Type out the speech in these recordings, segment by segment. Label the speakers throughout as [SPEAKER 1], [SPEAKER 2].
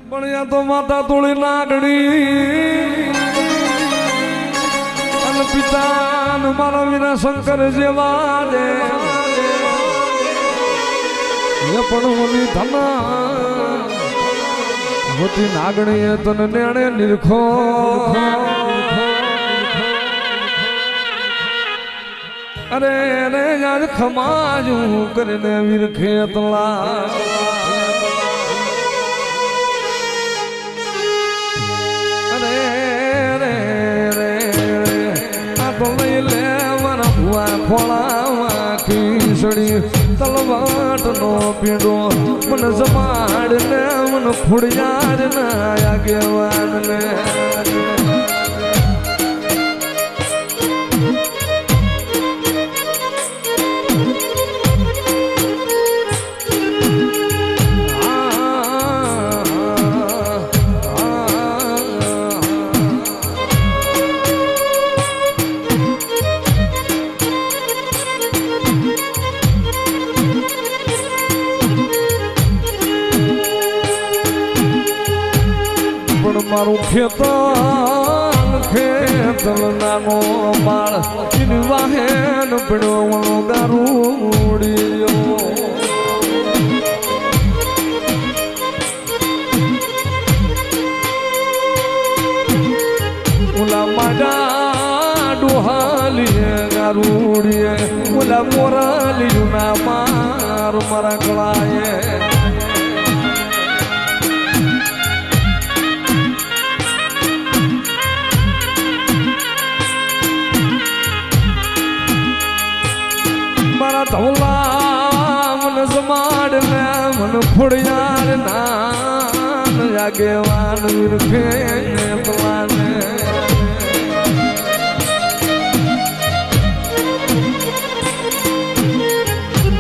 [SPEAKER 1] પણ યા તો માતા તોડી નાગણી અને પિતા મારા વિના શંકર જેવા દે પણ મની ધના હોતી નાગણીએ તને નેણે નિરખો અરે રે યાર ખમાજું કરીને વિરખે તલા અરે રે રે આ તો લઈ લે મારા ભુવા ખોળામાં ખીસડી તલવાટ નો પીડો મને જમાડ ને મને ખોડિયાર ના આગેવાન ને મારું ખેતર નાનો માળ વાહેન પડ્યો ગારુડિયો ઓલા માડા ડોહાલીએ ગારુડીએ ઓલા મોરાલિયું ના મારા ગળાએ ધવલા મને જમાડ ને મને ફોડિયાર ના આગેવાન વિરખે પલાને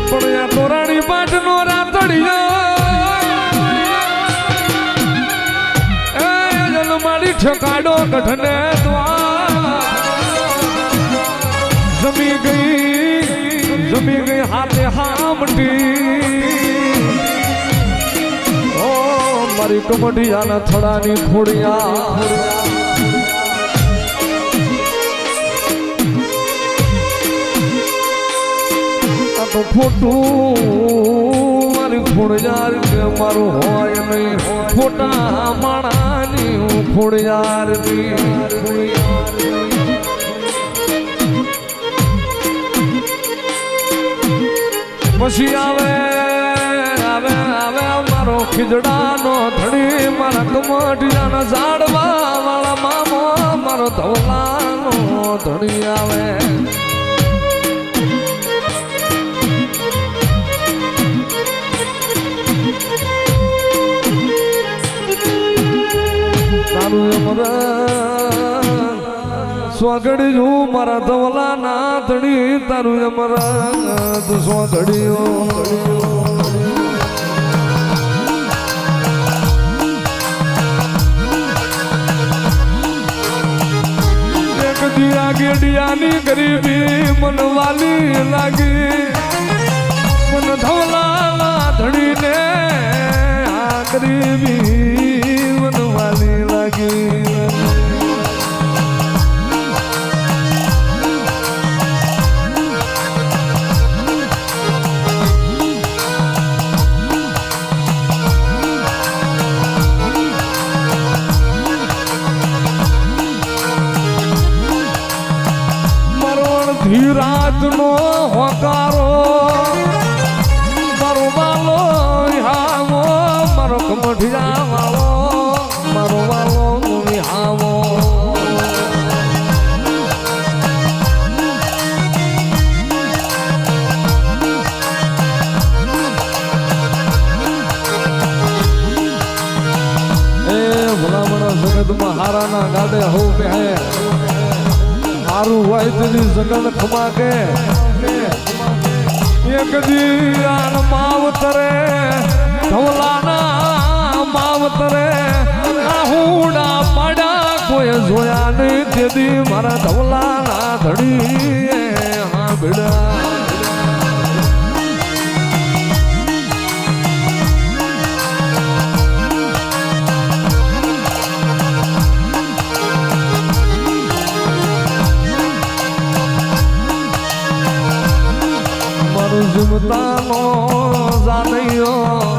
[SPEAKER 1] પડ્યા તોરાણી પાટ નો રાતડિયો એ જલમાડી ઠકાડો ગઢને જમી ગઈ હાથે હામટી ઓ મારી કમઢિયાના થડાની ખોડિયા આ તો ખોટું મારી ખોડિયાર કે મારું હોય નહીં ખોટા માણાની ખોડિયારની પછી આવે મારો ખીજડાનો ધણી મારા કમઢિયાના ઝાડવા વાળા મામો મારો ધવલાનો ધણી આવે તારું સ્વાગડ્યું મારા ધવલા ના ધણી તારું અમરાત સ્વાગડ્યું એક દિયા ગેડિયાની ગરીબી મનવાલી લાગી મન ધવલા ના ધણીને આ ગરીબી મનવાલી લાગી રાત નો હોકારો મારો વાલો હાવો મારો કમઢિયા વાળો મારો વાલો હાવો એ ભલામણા જગતમાં હારાના ગાડે હોવ પહે મારું હોય તેની જગન ખમા કે એક દિયાન માવતરે ધવલાના માવતરે આહુડા પાડા કોઈ જોયા નહીં તેથી મારા ધવલાના ધડી હા ભીડા ઝુમતાનો જાનૈયો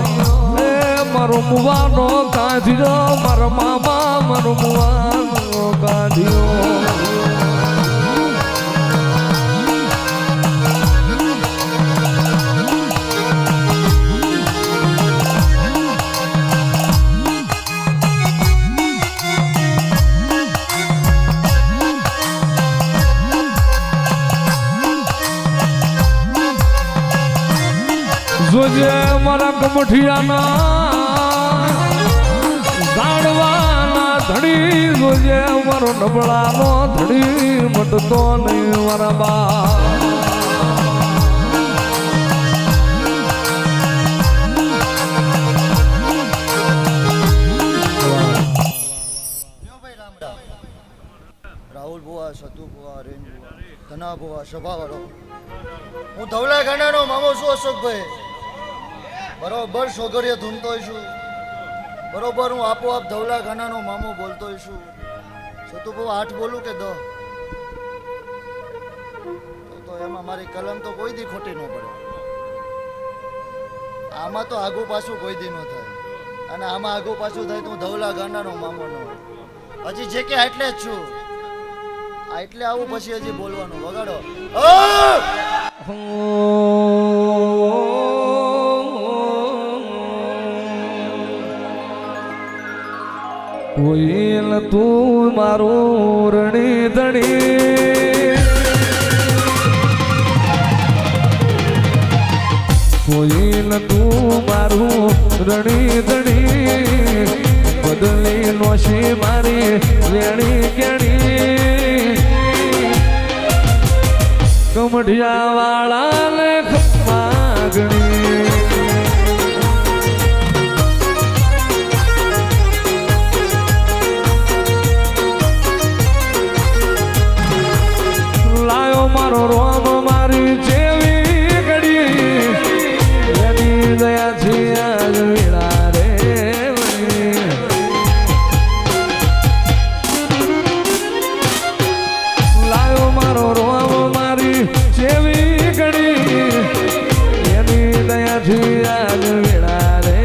[SPEAKER 1] એ મારો મુવાનો કાઢ્યો મારા મામા મારો મુવાનો કાઢ્યો જોજે મારા કમઠિયાના જાણવાના ધડી જોજે મારો નબળાનો ધડી મટતો નહીં મારા બા
[SPEAKER 2] રાહુલ બુઆ સતુ બુઆ રેન બુઆ ધના બુઆ સભાવાળો હું ધવલા ગાંડાનો મામો છું અશોકભાઈ બરોબર સોગરીએ ધૂમતો છું બરોબર હું આપોઆપ ધવલા ગાંડાનો મામો બોલતો છું સતુ બુઆ 8 બોલું કે 10 તો એમાં મારી કલમ તો કોઈ દી ખોટી ન પડે આમાં તો આગુ પાછું કોઈ દી ન થાય અને આમાં આગુ પાછું થાય તો હું ધવલા ગાંડાનો મામો ન હોય હજી જે કે એટલે જ છું એટલે આવું પછી હજી બોલવાનું વગાડો
[SPEAKER 1] કોઈલ તું મારું રણી ધણી કોઈલ તું મારું રણી ધણી બદલી નોશી મારી વેણી કેણી કમઢિયા વાળા ને માગણી લાયો મારો રોમ મારી જેવી ઘડી એની દયા છે આજ વીણા રે લાયો મારો રોમ મારી જેવી ઘડી એની દયા છે આજ વીણા રે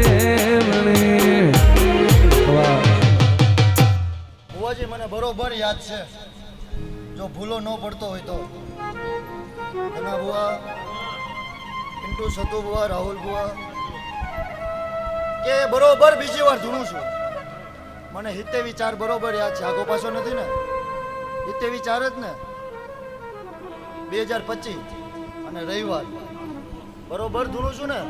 [SPEAKER 2] બુઆજી મને બરોબર યાદ છે જો ભૂલો ન પડતો હોય તો ધના બુઆ પિન્ટુ સતુ બુઆ રાહુલ બુઆ કે બરોબર બીજી વાર ધૂણું છું મને હિતે વિચાર બરોબર યાદ છે આગો પાછો નથી ને હિતે વિચાર જ ને 2025 અને રવિવાર બરોબર ધૂણું છું ને